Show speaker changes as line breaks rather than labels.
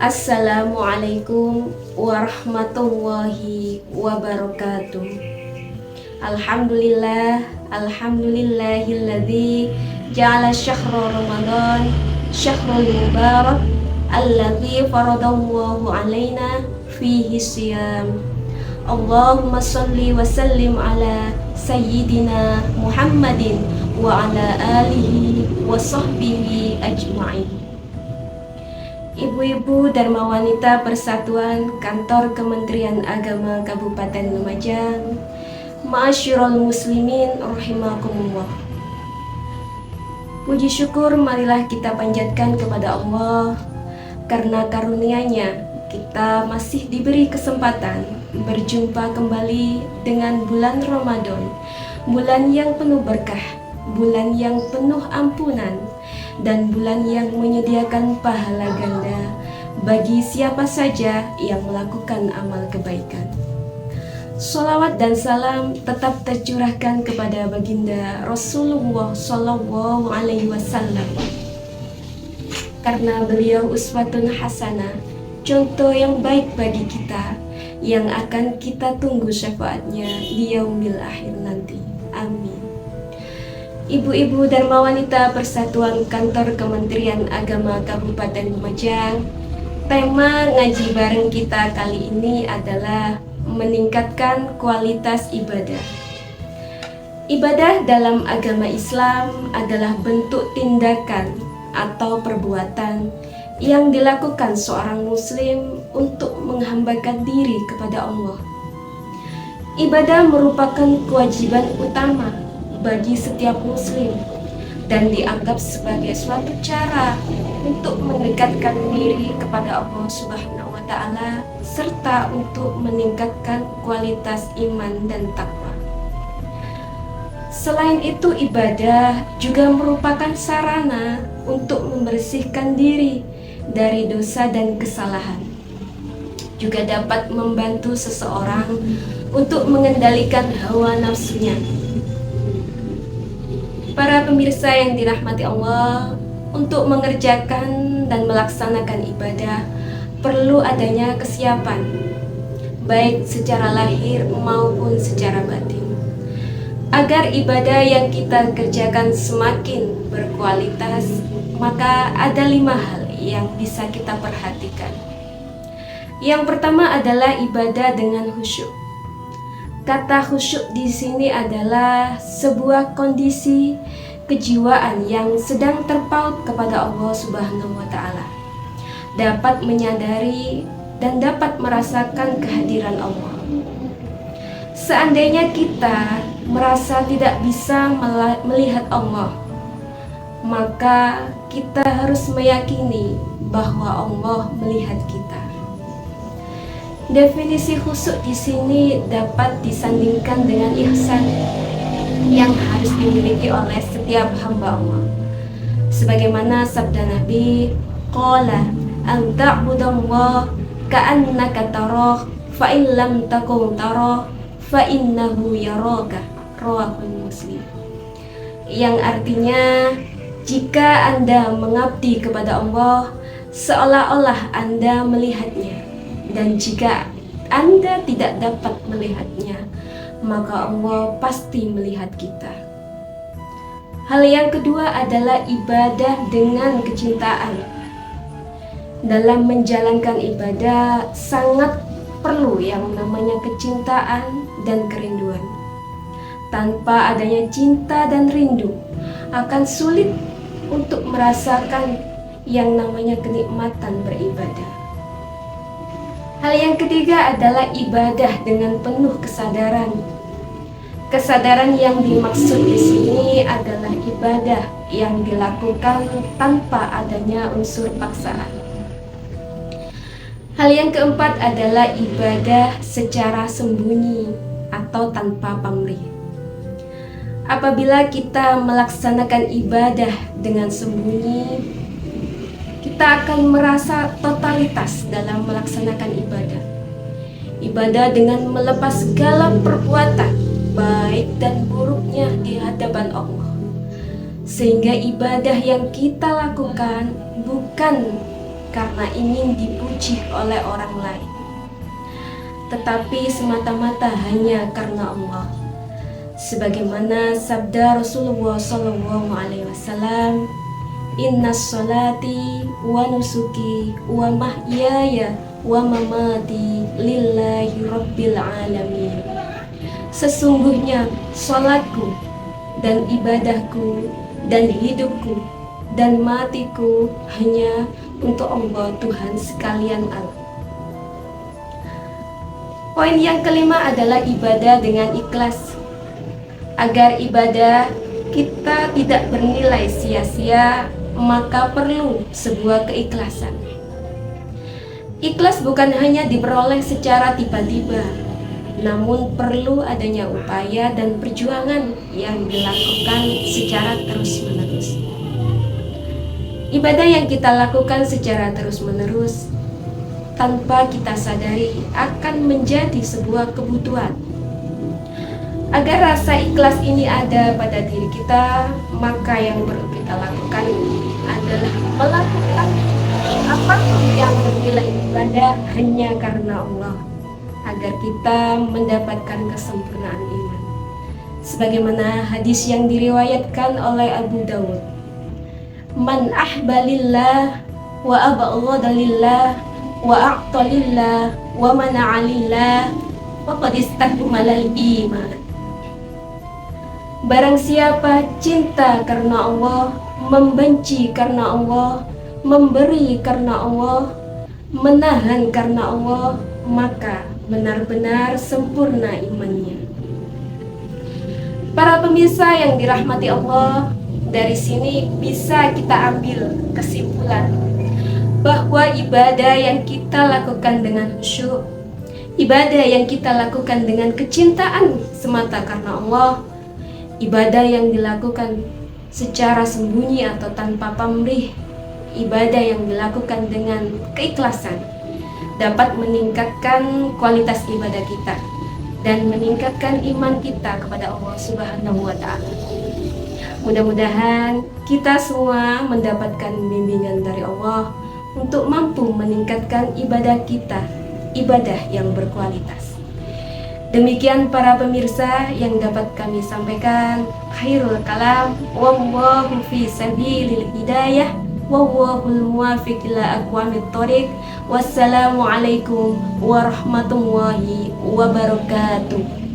Assalamualaikum warahmatullahi wabarakatuh. Alhamdulillahilladzi ja'ala syahra Ramadan syahrul mubarak alladzi faradallahu alaina fihi siyam. Allahumma shalli wa sallim ala sayyidina Muhammadin wa ala alihi wa sahbihi ajma'in. Ibu-ibu Dharma Wanita Persatuan Kantor Kementerian Agama Kabupaten Lumajang, Ma'asyiral muslimin rahimakumullah. Puji syukur marilah kita panjatkan kepada Allah, karena karunia-Nya kita masih diberi kesempatan berjumpa kembali dengan bulan Ramadan, bulan yang penuh berkah, bulan yang penuh ampunan, dan bulan yang menyediakan pahala ganda bagi siapa saja yang melakukan amal kebaikan. Sholawat dan salam tetap tercurahkan kepada baginda Rasulullah Shallallahu Alaihi Wasallam, karena beliau uswatun hasanah, contoh yang baik bagi kita, yang akan kita tunggu syafaatnya di yaumil akhir nanti. Amin. Ibu-ibu Dharma Wanita Persatuan Kantor Kementerian Agama Kabupaten Lumajang, tema ngaji bareng kita kali ini adalah meningkatkan kualitas ibadah. Ibadah dalam agama Islam adalah bentuk tindakan atau perbuatan yang dilakukan seorang muslim untuk menghambakan diri kepada Allah. Ibadah merupakan kewajiban utama bagi setiap muslim dan dianggap sebagai suatu cara untuk mendekatkan diri kepada Allah Subhanahu wa Ta'ala, serta untuk meningkatkan kualitas iman dan takwa. Selain itu, ibadah juga merupakan sarana untuk membersihkan diri dari dosa dan kesalahan. Juga dapat membantu seseorang untuk mengendalikan hawa nafsunya. Para pemirsa yang dirahmati Allah, untuk mengerjakan dan melaksanakan ibadah perlu adanya kesiapan, baik secara lahir maupun secara batin. Agar ibadah yang kita kerjakan semakin berkualitas, maka ada 5 hal yang bisa kita perhatikan. Yang pertama adalah ibadah dengan khusyuk. Kata khusyuk di sini adalah sebuah kondisi kejiwaan yang sedang terpaut kepada Allah Subhanahu wa Ta'ala, dapat menyadari dan dapat merasakan kehadiran Allah. Seandainya kita merasa tidak bisa melihat Allah, maka kita harus meyakini bahwa Allah melihat kita. Definisi khusyuk di sini dapat disandingkan dengan ihsan yang harus dimiliki oleh setiap hamba Allah. Sebagaimana sabda Nabi, qala an ta'budallah ka'annaka tarah fa in lam takun tarah fa innahu yaraka, rawahul Muslim. Yang artinya, jika Anda mengabdi kepada Allah seolah-olah Anda melihatnya, dan jika Anda tidak dapat melihatnya, maka Allah pasti melihat kita. Hal yang kedua adalah ibadah dengan kecintaan. Dalam menjalankan ibadah sangat perlu yang namanya kecintaan dan kerinduan. Tanpa adanya cinta dan rindu, akan sulit untuk merasakan yang namanya kenikmatan beribadah. Hal yang ketiga adalah ibadah dengan penuh kesadaran. Kesadaran yang dimaksud di sini adalah ibadah yang dilakukan tanpa adanya unsur paksaan. Hal yang keempat adalah ibadah secara sembunyi atau tanpa pamrih. Apabila kita melaksanakan ibadah dengan sembunyi, kita akan merasa totalitas dalam melaksanakan ibadah. Ibadah dengan melepas segala perbuatan baik dan buruknya di hadapan Allah, sehingga ibadah yang kita lakukan bukan karena ingin dipuji oleh orang lain, tetapi semata-mata hanya karena Allah. Sebagaimana sabda Rasulullah SAW, Inna sholati wa nusuki wa mahyaya wa mamati lillahi rabbil alamin. Sesungguhnya sholatku dan ibadahku dan hidupku dan matiku hanya untuk Allah, Tuhan sekalian alam. Poin yang kelima adalah ibadah dengan ikhlas. Agar ibadah kita tidak bernilai sia-sia, maka perlu sebuah keikhlasan. Ikhlas bukan hanya diperoleh secara tiba-tiba, namun perlu adanya upaya dan perjuangan yang dilakukan secara terus-menerus. Ibadah yang kita lakukan secara terus-menerus tanpa kita sadari akan menjadi sebuah kebutuhan. Agar rasa ikhlas ini ada pada diri kita, maka yang perlu kita lakukan adalah melakukan apapun yang bernilai ibadah hanya karena Allah, agar kita mendapatkan kesempurnaan iman. Sebagaimana hadis yang diriwayatkan oleh Abu Dawud, Man ahbalillah wa aba'udalillah wa a'talillah wa mana'alillah faqad istakmalal iman. Barang siapa cinta karena Allah, membenci karena Allah, memberi karena Allah, menahan karena Allah, maka benar-benar sempurna imannya. Para pemirsa yang dirahmati Allah, dari sini bisa kita ambil kesimpulan bahwa ibadah yang kita lakukan dengan khusyuk, ibadah yang kita lakukan dengan kecintaan semata karena Allah, ibadah yang dilakukan secara sembunyi atau tanpa pamrih, ibadah yang dilakukan dengan keikhlasan dapat meningkatkan kualitas ibadah kita dan meningkatkan iman kita kepada Allah Subhanahu wa Ta'ala. Mudah-mudahan kita semua mendapatkan bimbingan dari Allah untuk mampu meningkatkan ibadah kita, ibadah yang berkualitas. Demikian para pemirsa yang dapat kami sampaikan. Khairul kalam, wallahu fi sabilil hidayah, wallahul muwaffiq ila aqwamit thoriq. Wassalamualaikum warahmatullahi wabarakatuh.